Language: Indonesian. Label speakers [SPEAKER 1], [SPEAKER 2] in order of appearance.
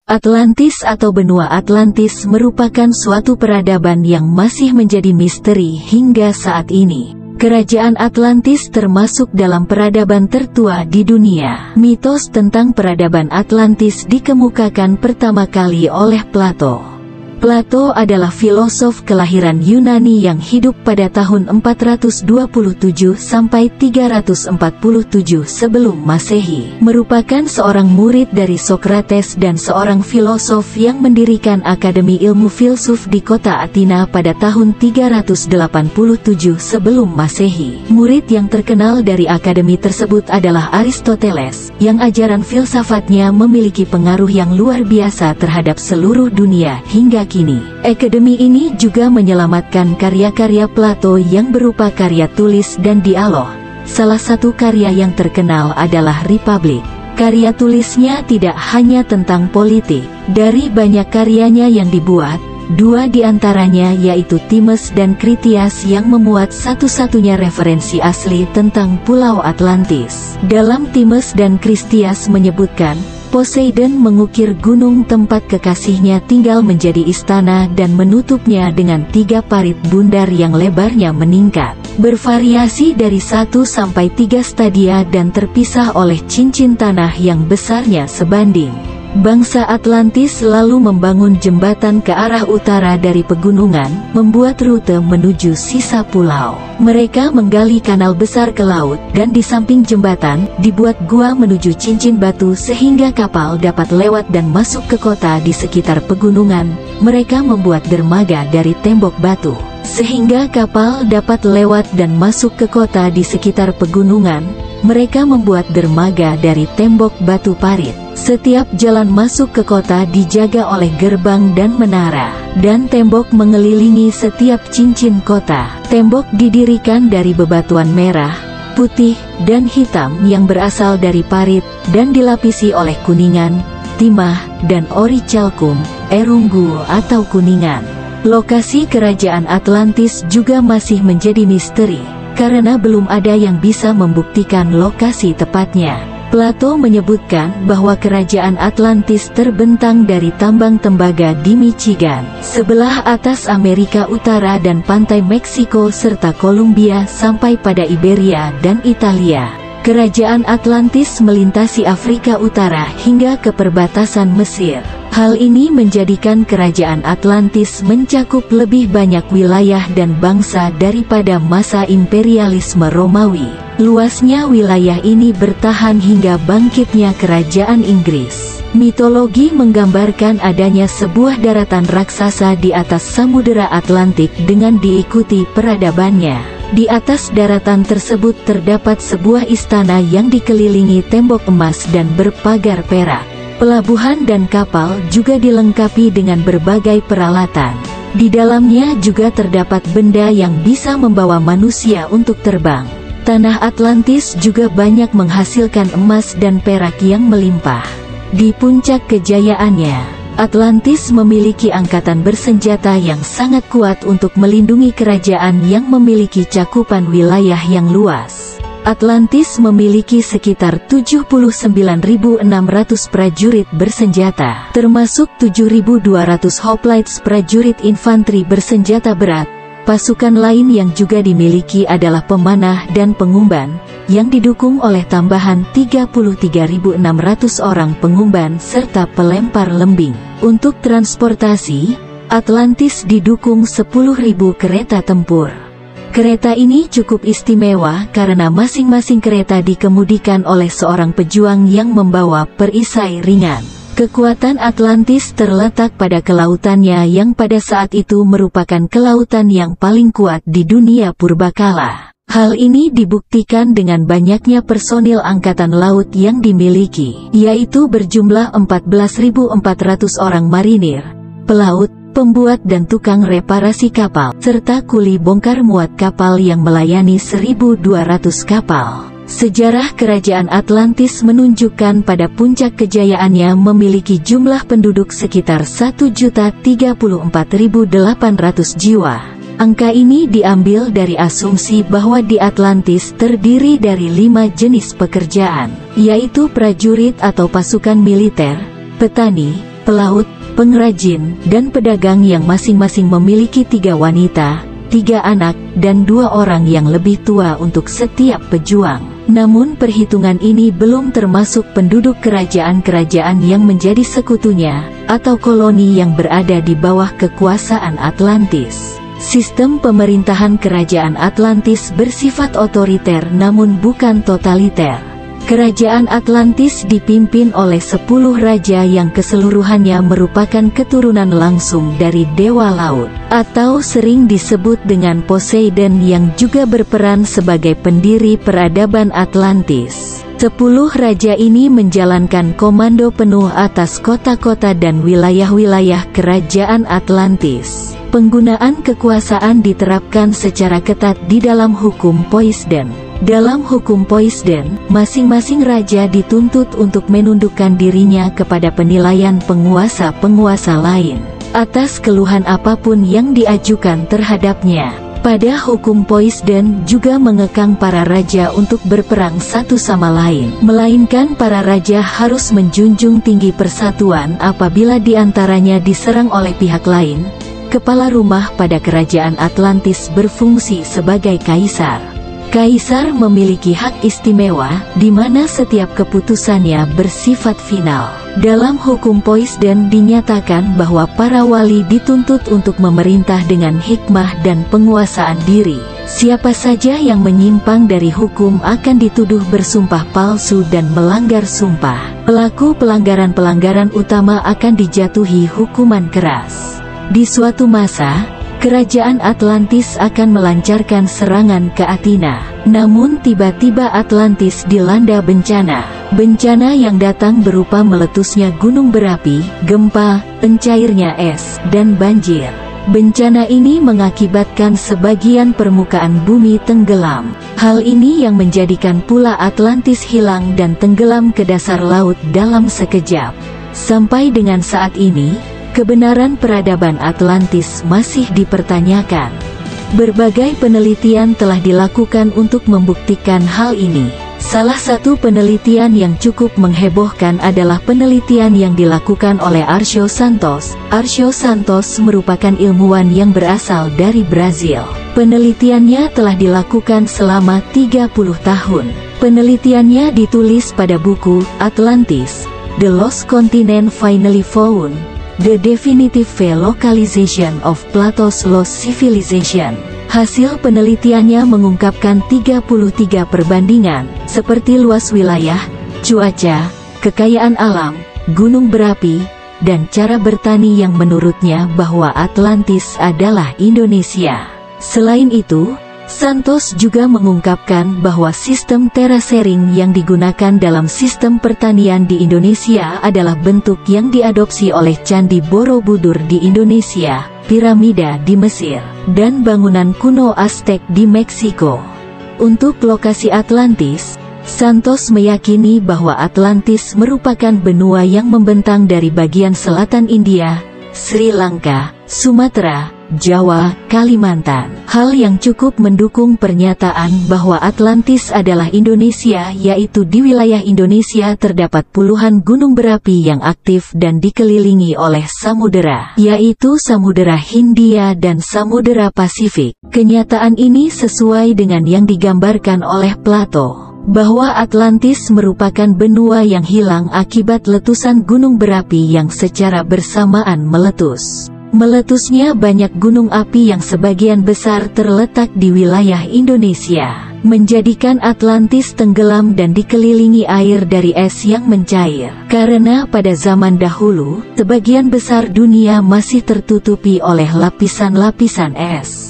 [SPEAKER 1] Atlantis atau benua Atlantis merupakan suatu peradaban yang masih menjadi misteri hingga saat ini. Kerajaan Atlantis termasuk dalam peradaban tertua di dunia. Mitos tentang peradaban Atlantis dikemukakan pertama kali oleh Plato. Plato adalah filosof kelahiran Yunani yang hidup pada tahun 427 sampai 347 sebelum Masehi. Merupakan seorang murid dari Sokrates dan seorang filosof yang mendirikan Akademi Ilmu Filsuf di kota Athena pada tahun 387 sebelum Masehi. Murid yang terkenal dari akademi tersebut adalah Aristoteles, yang ajaran filsafatnya memiliki pengaruh yang luar biasa terhadap seluruh dunia hingga kini. Akademi ini juga menyelamatkan karya-karya Plato yang berupa karya tulis dan dialog. Salah satu karya yang terkenal adalah Republik. Karya tulisnya tidak hanya tentang politik. Dari banyak karyanya yang dibuat, dua di antaranya yaitu Timaeus dan Critias yang memuat satu-satunya referensi asli tentang Pulau Atlantis. Dalam Timaeus dan Critias menyebutkan, Poseidon mengukir gunung tempat kekasihnya tinggal menjadi istana dan menutupnya dengan 3 parit bundar yang lebarnya meningkat, bervariasi dari 1 sampai 3 stadia dan terpisah oleh cincin tanah yang besarnya sebanding. Bangsa Atlantis lalu membangun jembatan ke arah utara dari pegunungan, membuat rute menuju sisa pulau. Mereka menggali kanal besar ke laut, dan di samping jembatan, dibuat gua menuju cincin batu sehingga kapal dapat lewat dan masuk ke kota di sekitar pegunungan. Mereka membuat dermaga dari tembok batu, sehingga kapal dapat lewat dan masuk ke kota di sekitar pegunungan. Mereka membuat dermaga dari tembok batu parit. Setiap jalan masuk ke kota dijaga oleh gerbang dan menara, dan tembok mengelilingi setiap cincin kota. Tembok didirikan dari bebatuan merah, putih, dan hitam yang berasal dari parit, dan dilapisi oleh kuningan, timah, dan orichalcum, erunggu atau kuningan. Lokasi kerajaan Atlantis juga masih menjadi misteri, karena belum ada yang bisa membuktikan lokasi tepatnya. Plato menyebutkan bahwa kerajaan Atlantis terbentang dari tambang tembaga di Michigan, sebelah atas Amerika Utara dan pantai Meksiko serta Kolombia sampai pada Iberia dan Italia. Kerajaan Atlantis melintasi Afrika Utara hingga ke perbatasan Mesir. Hal ini menjadikan kerajaan Atlantis mencakup lebih banyak wilayah dan bangsa daripada masa imperialisme Romawi. Luasnya wilayah ini bertahan hingga bangkitnya kerajaan Inggris. Mitologi menggambarkan adanya sebuah daratan raksasa di atas Samudera Atlantik dengan diikuti peradabannya. Di atas daratan tersebut terdapat sebuah istana yang dikelilingi tembok emas dan berpagar perak. Pelabuhan dan kapal juga dilengkapi dengan berbagai peralatan. Di dalamnya juga terdapat benda yang bisa membawa manusia untuk terbang. Tanah Atlantis juga banyak menghasilkan emas dan perak yang melimpah. Di puncak kejayaannya, Atlantis memiliki angkatan bersenjata yang sangat kuat untuk melindungi kerajaan yang memiliki cakupan wilayah yang luas. Atlantis memiliki sekitar 79.600 prajurit bersenjata, termasuk 7.200 hoplites prajurit infanteri bersenjata berat. Pasukan lain yang juga dimiliki adalah pemanah dan pengumban, yang didukung oleh tambahan 33.600 orang pengumban serta pelempar lembing. Untuk transportasi, Atlantis didukung 10.000 kereta tempur. Kereta ini cukup istimewa karena masing-masing kereta dikemudikan oleh seorang pejuang yang membawa perisai ringan. Kekuatan Atlantis terletak pada kelautannya yang pada saat itu merupakan kelautan yang paling kuat di dunia purbakala. Hal ini dibuktikan dengan banyaknya personil angkatan laut yang dimiliki, yaitu berjumlah 14.400 orang marinir, pelaut, pembuat dan tukang reparasi kapal, serta kuli bongkar muat kapal yang melayani 1.200 kapal. Sejarah kerajaan Atlantis menunjukkan pada puncak kejayaannya memiliki jumlah penduduk sekitar 1.034.800 jiwa. Angka ini diambil dari asumsi bahwa di Atlantis terdiri dari 5 jenis pekerjaan, yaitu prajurit atau pasukan militer, petani, pelaut, pengrajin, dan pedagang yang masing-masing memiliki 3 wanita, 3 anak, dan 2 orang yang lebih tua untuk setiap pejuang. Namun perhitungan ini belum termasuk penduduk kerajaan-kerajaan yang menjadi sekutunya, atau koloni yang berada di bawah kekuasaan Atlantis. Sistem pemerintahan kerajaan Atlantis bersifat otoriter namun bukan totaliter. Kerajaan Atlantis dipimpin oleh 10 raja yang keseluruhannya merupakan keturunan langsung dari Dewa Laut, atau sering disebut dengan Poseidon, yang juga berperan sebagai pendiri peradaban Atlantis. 10 raja ini menjalankan komando penuh atas kota-kota dan wilayah-wilayah kerajaan Atlantis. Penggunaan kekuasaan diterapkan secara ketat di dalam hukum Poseidon. Dalam hukum Poseidon, masing-masing raja dituntut untuk menundukkan dirinya kepada penilaian penguasa-penguasa lain atas keluhan apapun yang diajukan terhadapnya. Pada hukum Poseidon juga mengekang para raja untuk berperang satu sama lain, melainkan para raja harus menjunjung tinggi persatuan apabila diantaranya diserang oleh pihak lain. Kepala rumah pada kerajaan Atlantis berfungsi sebagai kaisar. Kaisar memiliki hak istimewa, di mana setiap keputusannya bersifat final. Dalam hukum Poseidon dinyatakan bahwa para wali dituntut untuk memerintah dengan hikmah dan penguasaan diri. Siapa saja yang menyimpang dari hukum akan dituduh bersumpah palsu dan melanggar sumpah. Pelaku pelanggaran-pelanggaran utama akan dijatuhi hukuman keras. Di suatu masa, kerajaan Atlantis akan melancarkan serangan ke Athena. Namun tiba-tiba Atlantis dilanda bencana. Bencana yang datang berupa meletusnya gunung berapi, gempa, pencairnya es, dan banjir. Bencana ini mengakibatkan sebagian permukaan bumi tenggelam. Hal ini yang menjadikan pula Atlantis hilang dan tenggelam ke dasar laut dalam sekejap. Sampai dengan saat ini, kebenaran peradaban Atlantis masih dipertanyakan. Berbagai penelitian telah dilakukan untuk membuktikan hal ini. Salah satu penelitian yang cukup menghebohkan adalah penelitian yang dilakukan oleh Arcio Santos. Arcio Santos merupakan ilmuwan yang berasal dari Brazil. Penelitiannya telah dilakukan selama 30 tahun. Penelitiannya ditulis pada buku Atlantis, The Lost Continent Finally Found, The Definitive Localization of Plato's Lost Civilization. Hasil penelitiannya mengungkapkan 33 perbandingan, seperti luas wilayah, cuaca, kekayaan alam, gunung berapi, dan cara bertani yang menurutnya bahwa Atlantis adalah Indonesia. Selain itu, Santos juga mengungkapkan bahwa sistem terasering yang digunakan dalam sistem pertanian di Indonesia adalah bentuk yang diadopsi oleh Candi Borobudur di Indonesia, piramida di Mesir, dan bangunan kuno Aztec di Meksiko. Untuk lokasi Atlantis, Santos meyakini bahwa Atlantis merupakan benua yang membentang dari bagian selatan India, Sri Lanka, Sumatera, Jawa, Kalimantan. Hal yang cukup mendukung pernyataan bahwa Atlantis adalah Indonesia, yaitu di wilayah Indonesia terdapat puluhan gunung berapi yang aktif dan dikelilingi oleh samudera, yaitu Samudera Hindia dan Samudera Pasifik. Kenyataan ini sesuai dengan yang digambarkan oleh Plato, bahwa Atlantis merupakan benua yang hilang akibat letusan gunung berapi yang secara bersamaan meletus. Meletusnya banyak gunung api yang sebagian besar terletak di wilayah Indonesia, menjadikan Atlantis tenggelam dan dikelilingi air dari es yang mencair. Karena pada zaman dahulu, sebagian besar dunia masih tertutupi oleh lapisan-lapisan es.